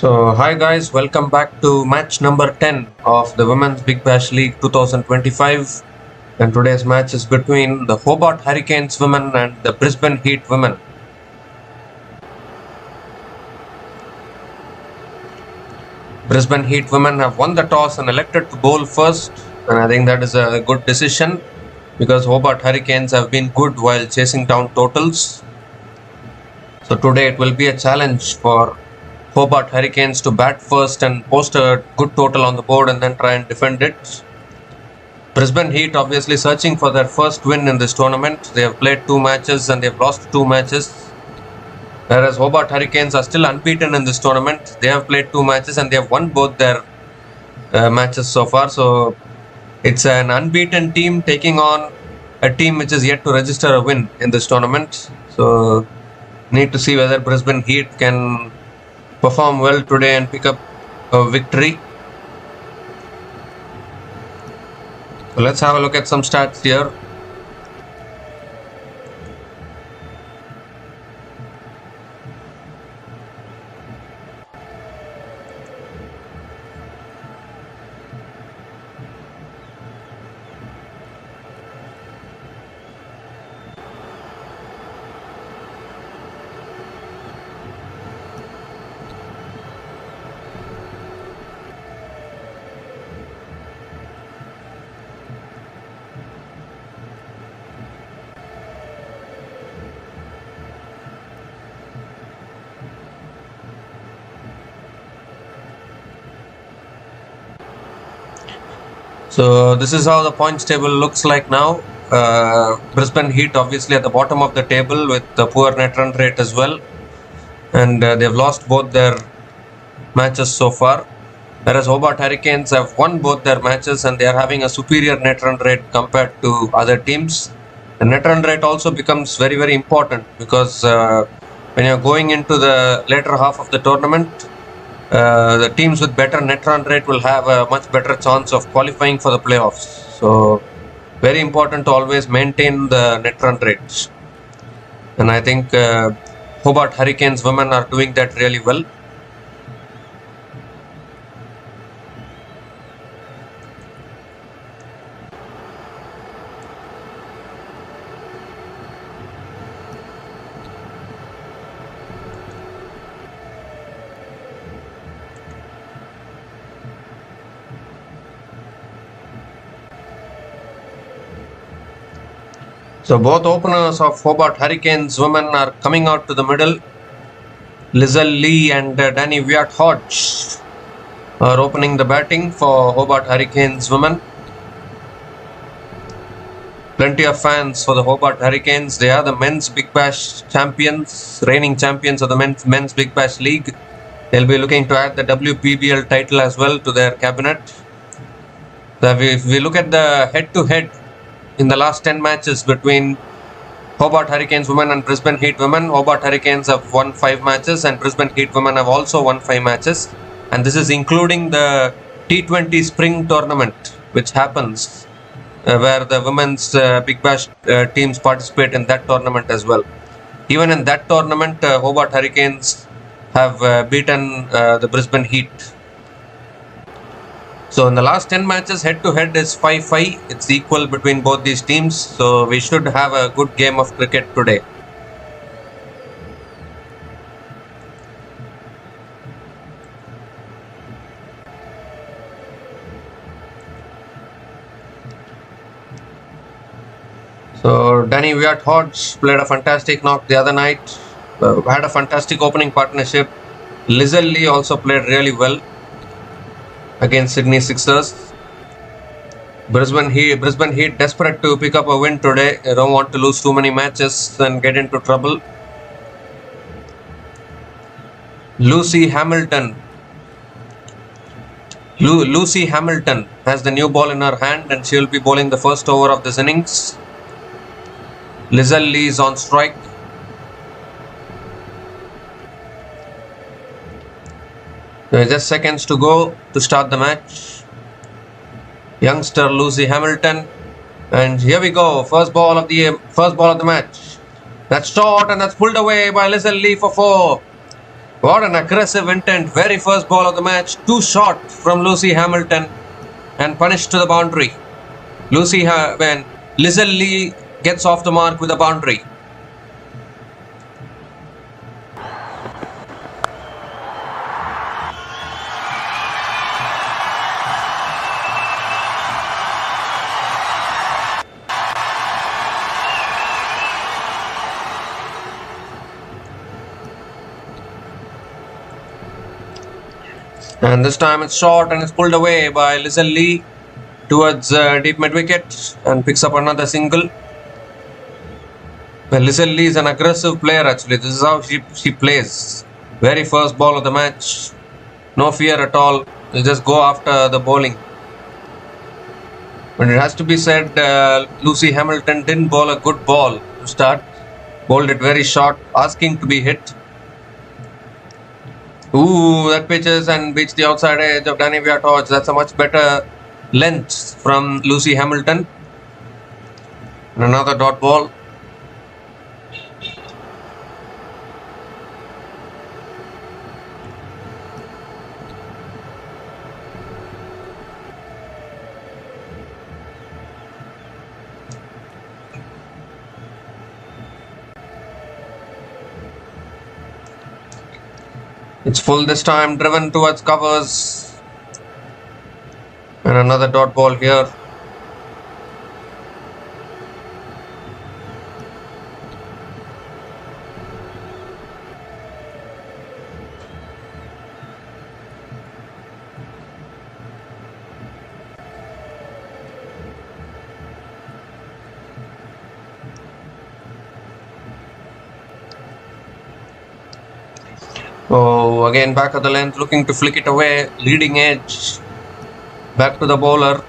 Hi guys, welcome back to match number 10 of the Women's Big Bash League 2025. And today's match is between the Hobart Hurricanes women and the Brisbane Heat women. Brisbane Heat women have won the toss and elected to bowl first, and I think that is a good decision because Hobart Hurricanes have been good while chasing down totals. So today it will be a challenge for Hobart Hurricanes to bat first and post a good total on the board and then try and defend it. Brisbane Heat obviously searching for their first win in this tournament. They have played 2 matches and they've lost 2 matches. Whereas Hobart Hurricanes are still unbeaten in this tournament. They have played 2 matches and they have won both their matches so far. So it's an unbeaten team taking on a team which is yet to register a win in this tournament. So need to see whether Brisbane Heat can perform well today and pick up a victory. So let's have a look at some stats here. So this is how the points table looks like now. Brisbane Heat obviously at the bottom of the table with the poor net run rate as well, and they've lost both their matches so far. Whereas Hobart Hurricanes have won both their matches and they are having a superior net run rate compared to other teams. The net run rate also becomes very, very important because when you're going into the later half of the tournament, the teams with better net run rate will have a much better chance of qualifying for the playoffs. So very important to always maintain the net run rates. And I think Hobart Hurricanes women are doing that really well. So both openers of Hobart Hurricanes women are coming out to the middle. Lizelle Lee and Danny Wyatt Hodge are opening the batting for Hobart Hurricanes women. Plenty of fans for the Hobart Hurricanes. They are the men's Big Bash champions, reigning champions of the men's Big Bash League. They'll be looking to add the WPBL title as well to their cabinet. So if we look at the head-to-head in the last 10 matches between Hobart Hurricanes women and Brisbane Heat women, Hobart Hurricanes have won 5 matches and Brisbane Heat women have also won 5 matches. And this is including the T20 Spring Tournament, which happens where the women's Big Bash teams participate in that tournament as well. Even in that tournament, Hobart Hurricanes have beaten the Brisbane Heat. So in the last 10 matches, head-to-head is 5-5. It's equal between both these teams. So we should have a good game of cricket today. So Danny Wyatt Hodge played a fantastic knock the other night. Had a fantastic opening partnership. Lizelle Lee also played really well against Sydney Sixers. Brisbane Heat desperate to pick up a win today. They don't want to lose too many matches and get into trouble. Lucy Hamilton has the new ball in her hand and she will be bowling the first over of this innings. Lizelle Lee is on strike. Just seconds to go to start the match. Youngster Lucy Hamilton, and here we go. First ball of the match. That's short and that's pulled away by Lizelle Lee for 4. What an aggressive intent. Very first ball of the match. Too short from Lucy Hamilton and punished to the boundary. When Lizelle Lee gets off the mark with a boundary. And this time it's short and it's pulled away by Lizelle Lee towards deep mid wicket and picks up another single. Well, Lizelle Lee is an aggressive player actually. This is how she plays. Very first ball of the match. No fear at all. You just go after the bowling. But it has to be said, Lucy Hamilton didn't bowl a good ball to start. Bowled it very short, asking to be hit. Ooh, that pitches and beats the outside edge of Danny Viatorch. That's a much better length from Lucy Hamilton. And another dot ball. It's full this time, driven towards covers. And another dot ball here. Oh, again back of the length, looking to flick it away, leading edge, back to the bowler.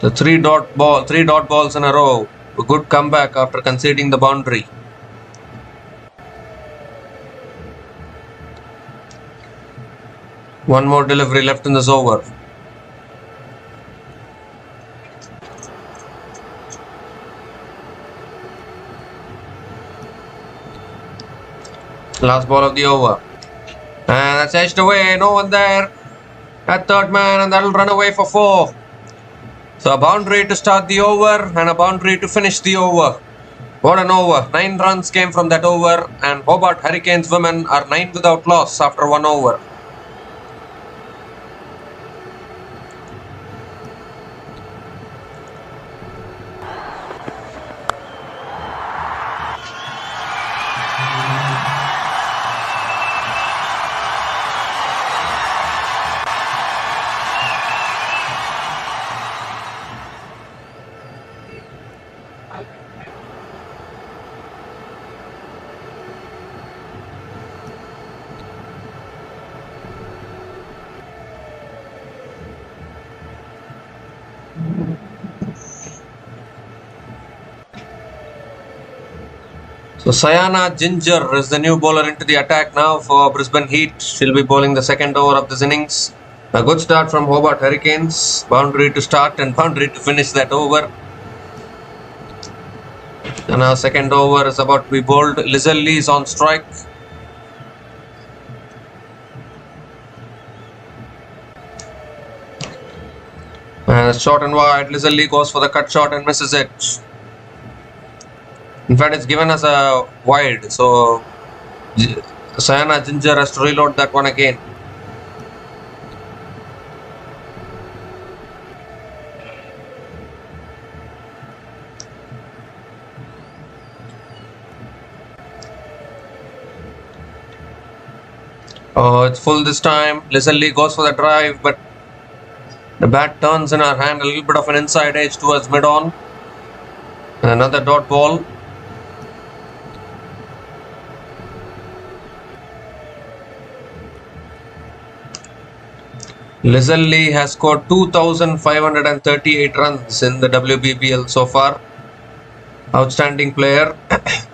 The three dot balls in a row. A good comeback after conceding the boundary. One more delivery left in this over. Last ball of the over. And that's edged away. No one there at third man, and that'll run away for 4. So a boundary to start the over and a boundary to finish the over. What an over. 9 runs came from that over, and Hobart Hurricanes women are 9 without loss after 1 over. So Sayana Ginger is the new bowler into the attack now for Brisbane Heat. She'll be bowling the second over of this innings. A good start from Hobart Hurricanes. Boundary to start and boundary to finish that over. And our second over is about to be bowled. Lizelle Lee is on strike. And short and wide. Lizelle Lee goes for the cut shot and misses it. In fact, it's given as a wide, so Sayana Ginger has to reload that one again. Oh, it's full this time. Lizelle Lee goes for the drive, but the bat turns in her hand, a little bit of an inside edge towards mid-on. And another dot ball. Lizelle Lee has scored 2,538 runs in the WBBL so far. Outstanding player.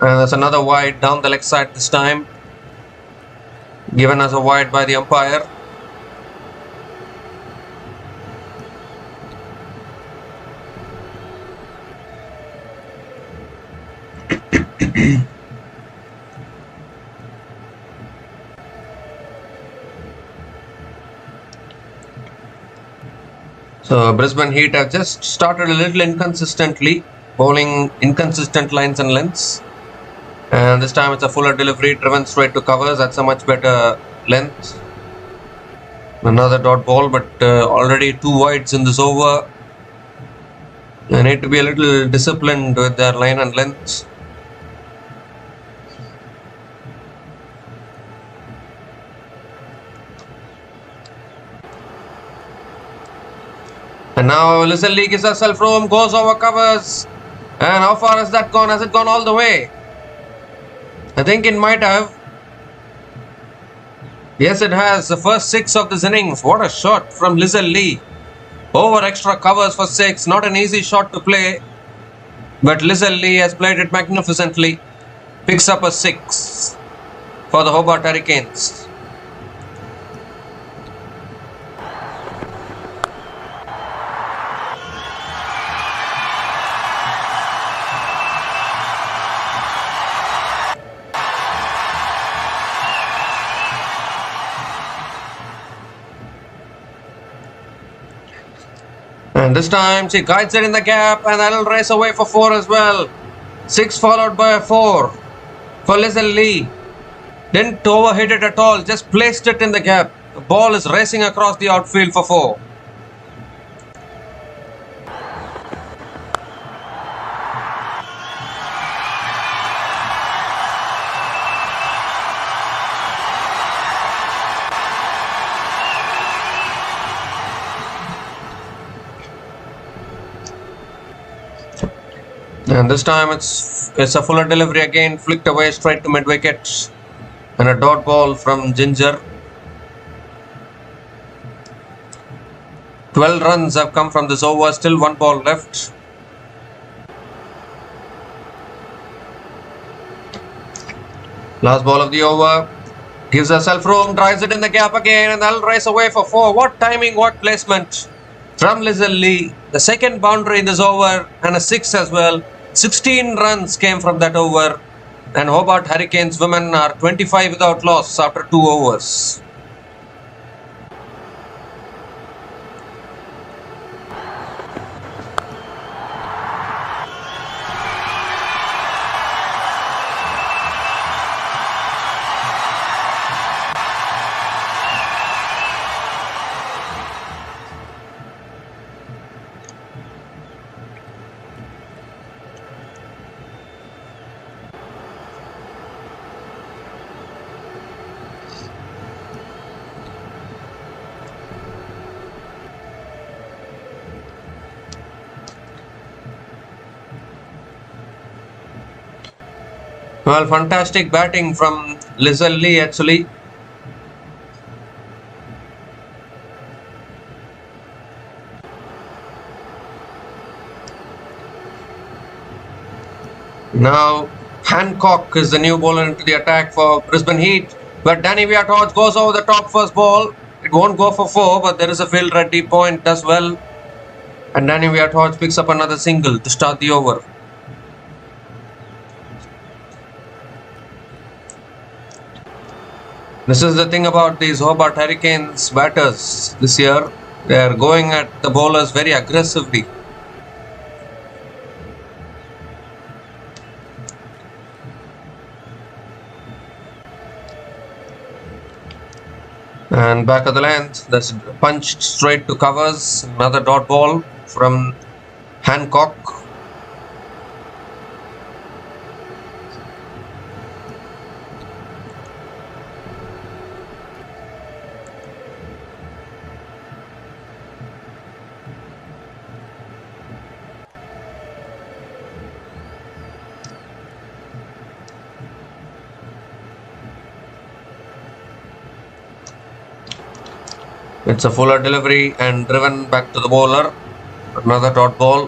There's another wide down the leg side this time. Given as a wide by the umpire. So Brisbane Heat have just started a little inconsistently, bowling inconsistent lines and lengths. And this time it's a fuller delivery driven straight to covers. That's a much better length. Another dot ball, but already 2 wides in this over. They need to be a little disciplined with their line and length. And now Listen Lee gives herself room, goes over covers. And how far has that gone? Has it gone all the way? I think it might have. Yes, it has. The first 6 of this innings. What a shot from Listen Lee. Over extra covers for 6. Not an easy shot to play. But Listen Lee has played it magnificently. Picks up a 6 for the Hobart Hurricanes. And this time she guides it in the gap, and that'll race away for 4 as well. 6 followed by a 4 for Listen Lee. Didn't overhit it at all, just placed it in the gap. The ball is racing across the outfield for 4. And this time it's a fuller delivery again, flicked away straight to mid-wicket. And a dot ball from Ginger. 12 runs have come from this over, still 1 ball left. Last ball of the over. Gives herself room, drives it in the gap again, and that'll race away for 4. What timing, what placement from Listen Lee. The second boundary in this over, and a 6 as well. 16 runs came from that over, and Hobart Hurricanes women are 25 without loss after 2 overs. Well, fantastic batting from Listen Lee actually. Now Hancock is the new bowler into the attack for Brisbane Heat. But Danny Viatorge goes over the top first ball. It won't go for 4, but there is a field at deep point as well. And Danny Viatorge picks up another single to start the over. This is the thing about these Hobart Hurricanes batters this year. They are going at the bowlers very aggressively. And back of the length, that's punched straight to covers. Another dot ball from Hancock. It's a fuller delivery and driven back to the bowler. Another dot ball.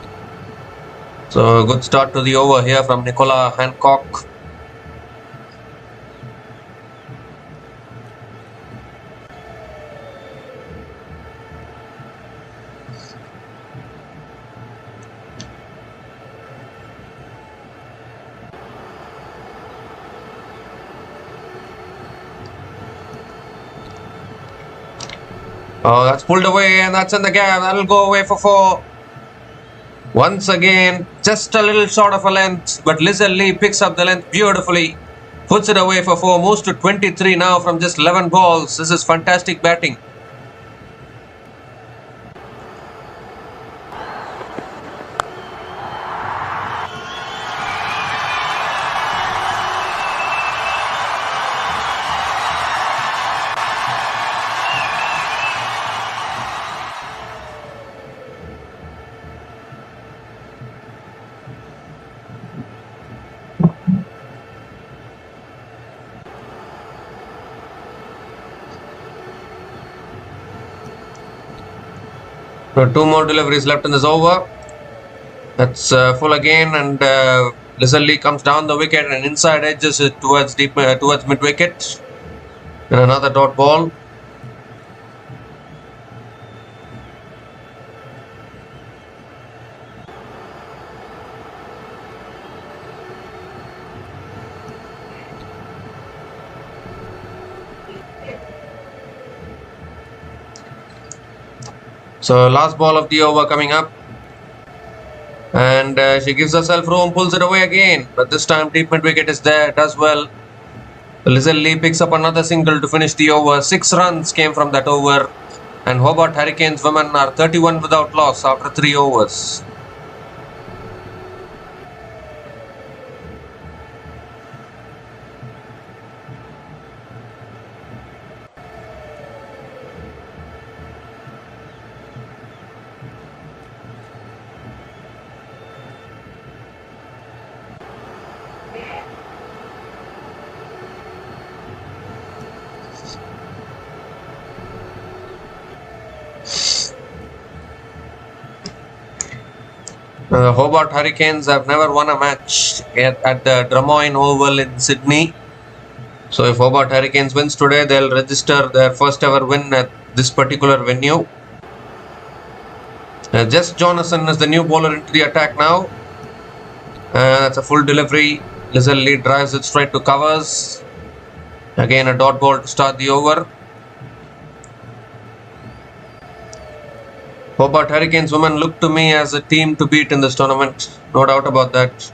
So good start to the over here from Nicola Hancock. Oh, that's pulled away and that's in the gap. That'll go away for 4. Once again, just a little short of a length, but Lizelle Lee picks up the length beautifully. Puts it away for 4, moves to 23 now from just 11 balls. This is fantastic batting. So 2 more deliveries left in this over. That's full again, and Lizelle Lee comes down the wicket and inside edges it towards towards mid wicket. And another dot ball. So last ball of the over coming up. And she gives herself room, pulls it away again. But this time deep mid wicket is there, does well. Lizelle Lee picks up another single to finish the over. 6 runs came from that over. And Hobart Hurricanes women are 31 without loss after 3 overs. Hobart Hurricanes have never won a match at the Drummoyne Oval in Sydney. So if Hobart Hurricanes wins today, they'll register their first ever win at this particular venue. Jess Jonathan is the new bowler into the attack now. That's a full delivery. Lizelle Lee drives it straight to covers. Again a dot ball to start the over. Hobart Hurricanes women look to me as a team to beat in this tournament. No doubt about that.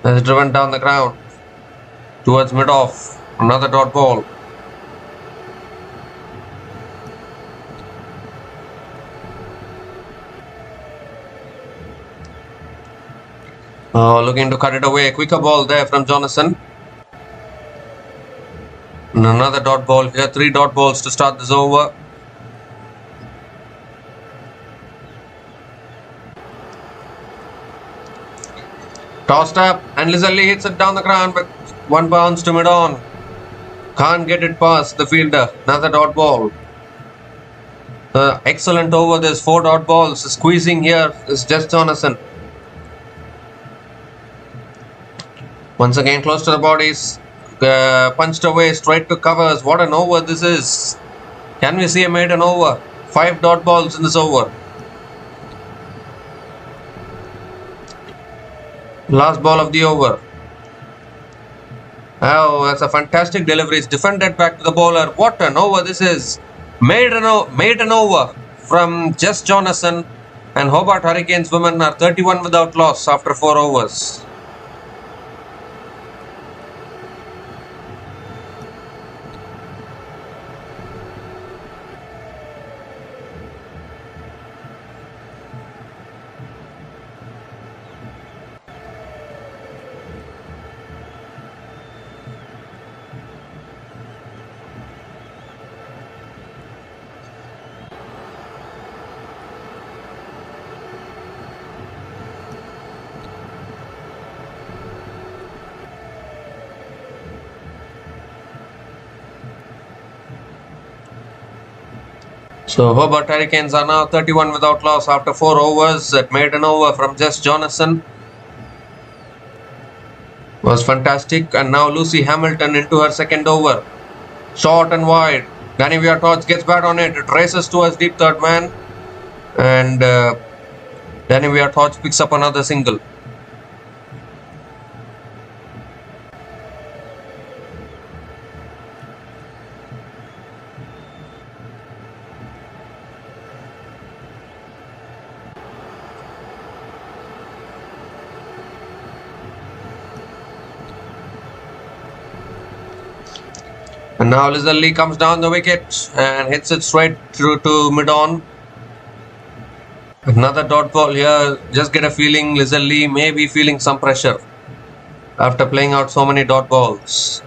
As driven down the ground towards mid-off. Another dot ball. Looking to cut it away. A quicker ball there from Jonathan. And another dot ball here. 3 dot balls to start this over. Tossed up and Lizelle Lee hits it down the ground, but 1 bounce to mid-on. Can't get it past the fielder. Another dot ball. Excellent over. There's 4 dot balls. Squeezing here is Jess Jonathan. Once again close to the bodies. Punched away straight to covers. What an over this is. Can we see a maiden over? 5 dot balls in this over. Last ball of the over. Oh, that's a fantastic delivery. It's defended back to the bowler. What an over this is. Maiden over from Jess Jonathan, and Hobart Hurricanes women are 31 without loss after 4 overs. So Hobart Hurricanes are now 31 without loss after 4 overs. It made an over from Jess Jonathan. Was fantastic. And now Lucy Hamilton into her second over. Short and wide. Ganivia Torch gets bat on it. It races towards deep third man. And Ganivia Torch picks up another single. And now Lizzie comes down the wicket and hits it straight through to mid-on. Another dot ball here. Just get a feeling Lizzie may be feeling some pressure after playing out so many dot balls.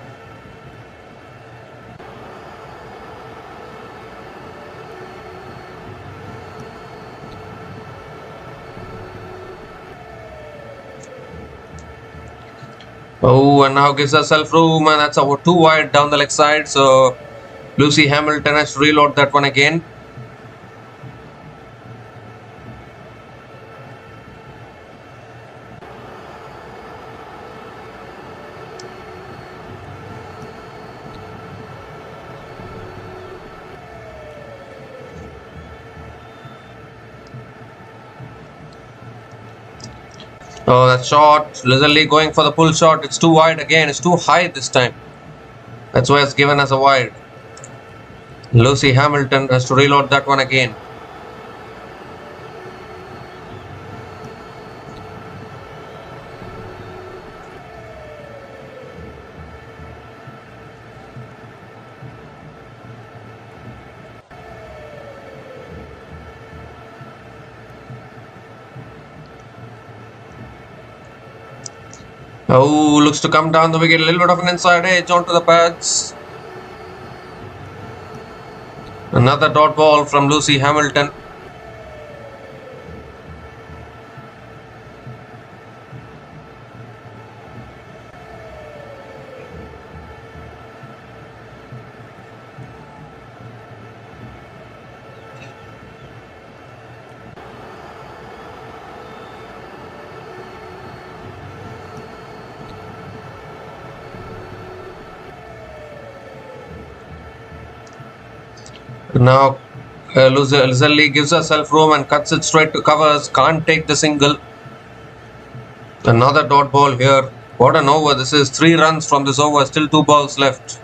Oh, and now gives herself room, and that's too wide down the leg side. So Lucy Hamilton has to reload that one again. Oh, that shot. Lizzie going for the pull shot. It's too wide again. It's too high this time. That's why it's given as a wide. Lucy Hamilton has to reload that one again. Oh, looks to come down the wicket. A little bit of an inside edge onto the pads. Another dot ball from Lucy Hamilton. Now Lizzie gives herself room and cuts it straight to covers. Can't take the single. Another dot ball here. What an over. This is 3 runs from this over. Still 2 balls left.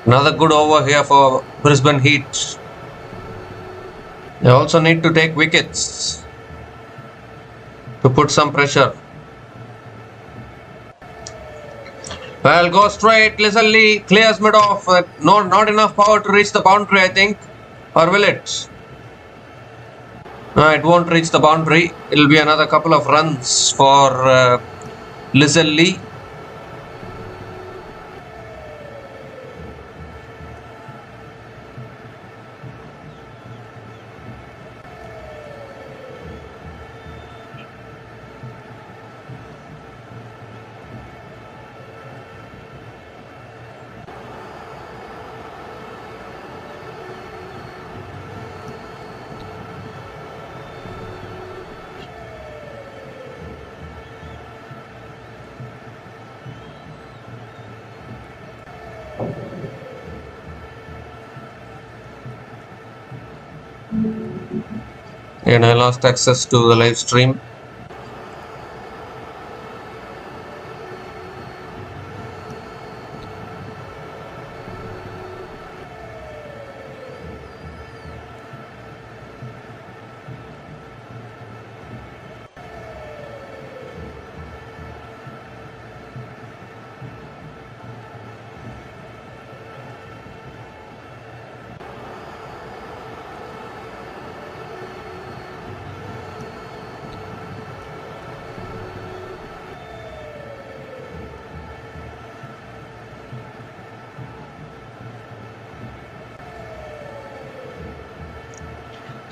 Another good over here for Brisbane Heat. They also need to take wickets to put some pressure. Well, go straight. Lizzie clears mid off. Not enough power to reach the boundary, I think. Or will it? No, it won't reach the boundary. It'll be another couple of runs for Lizzie. And I lost access to the live stream.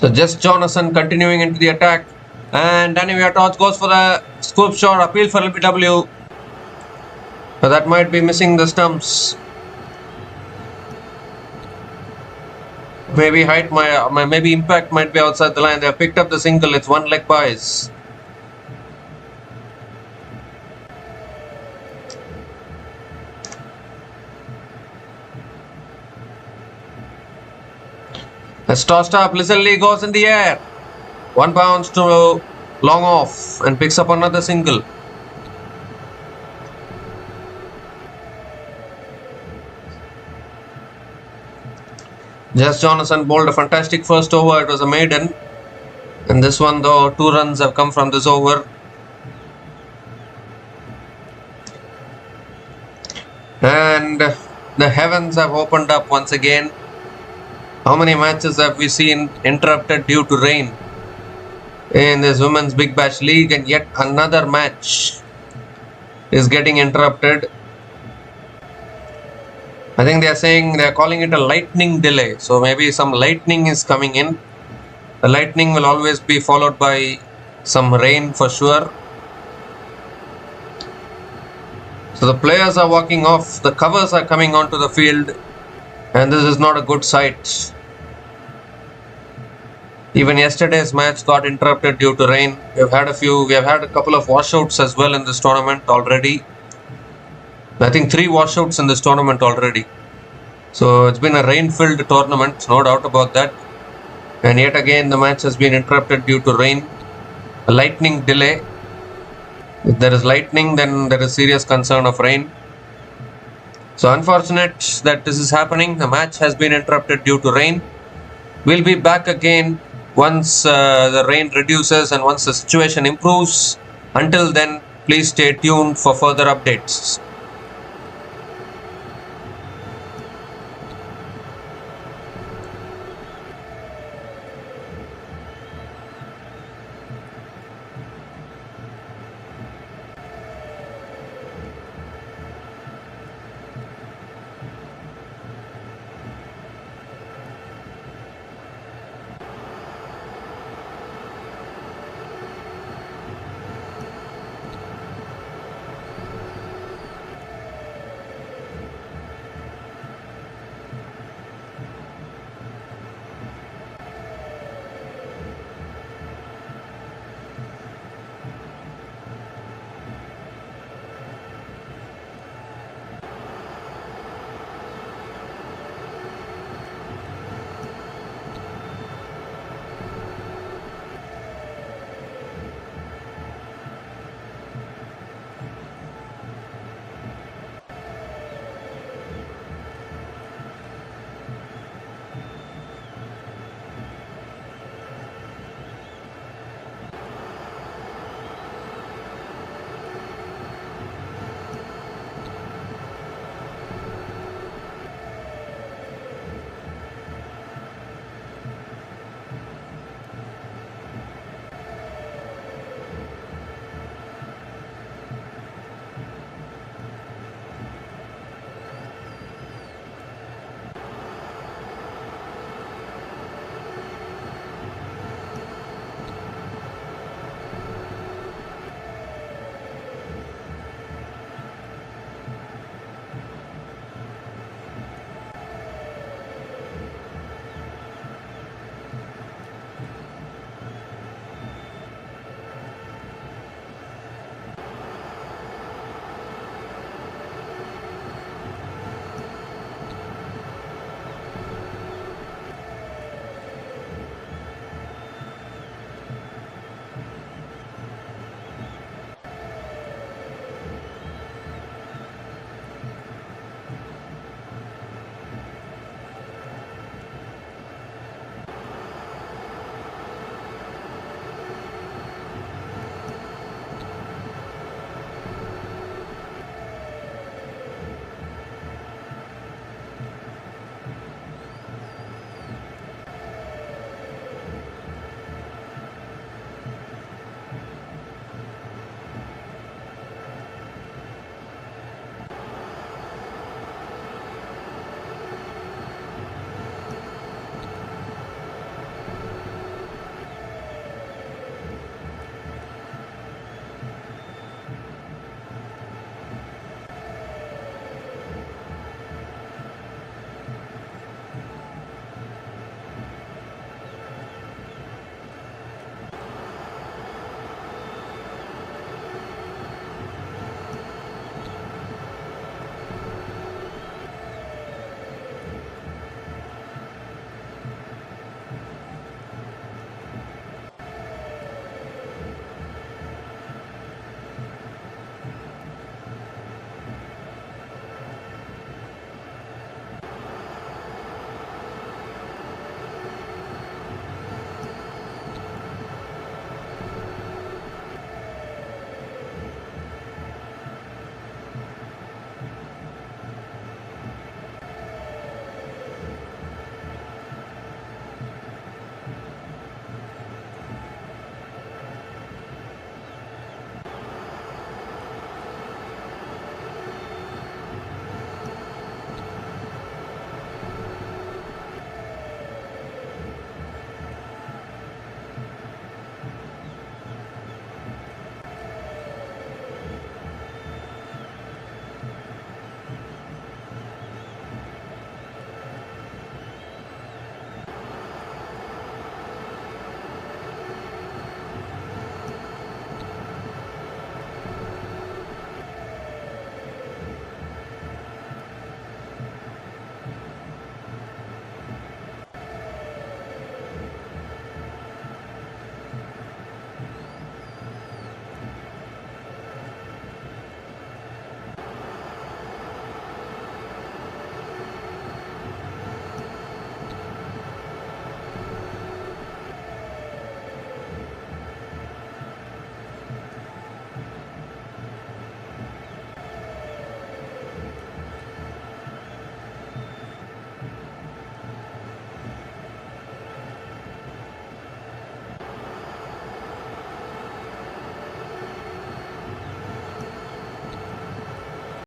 So just Jonathan continuing into the attack, and Danny Viatorch goes for the scoop shot, appeal for LBW, but that might be missing the stumps. Maybe height, maybe impact might be outside the line. They have picked up the single. It's 1 leg byes. It's tossed up. Lizzie goes in the air. 1 bounce to long off and picks up another single. Jess Jonathan bowled a fantastic first over. It was a maiden. And this one, though, 2 runs have come from this over. And the heavens have opened up once again. How many matches have we seen interrupted due to rain in this Women's Big Bash League? And yet another match is getting interrupted. I think they are calling it a lightning delay. So maybe some lightning is coming in. The lightning will always be followed by some rain for sure. So the players are walking off, the covers are coming onto the field, and this is not a good sight. Even yesterday's match got interrupted due to rain. We have had a couple of washouts as well in this tournament already. I think 3 washouts in this tournament already. So it's been a rain-filled tournament, no doubt about that. And yet again the match has been interrupted due to rain. A lightning delay. If there is lightning, then there is serious concern of rain. So unfortunate that this is happening. The match has been interrupted due to rain. We'll be back again once the rain reduces and once the situation improves. Until then, please stay tuned for further updates.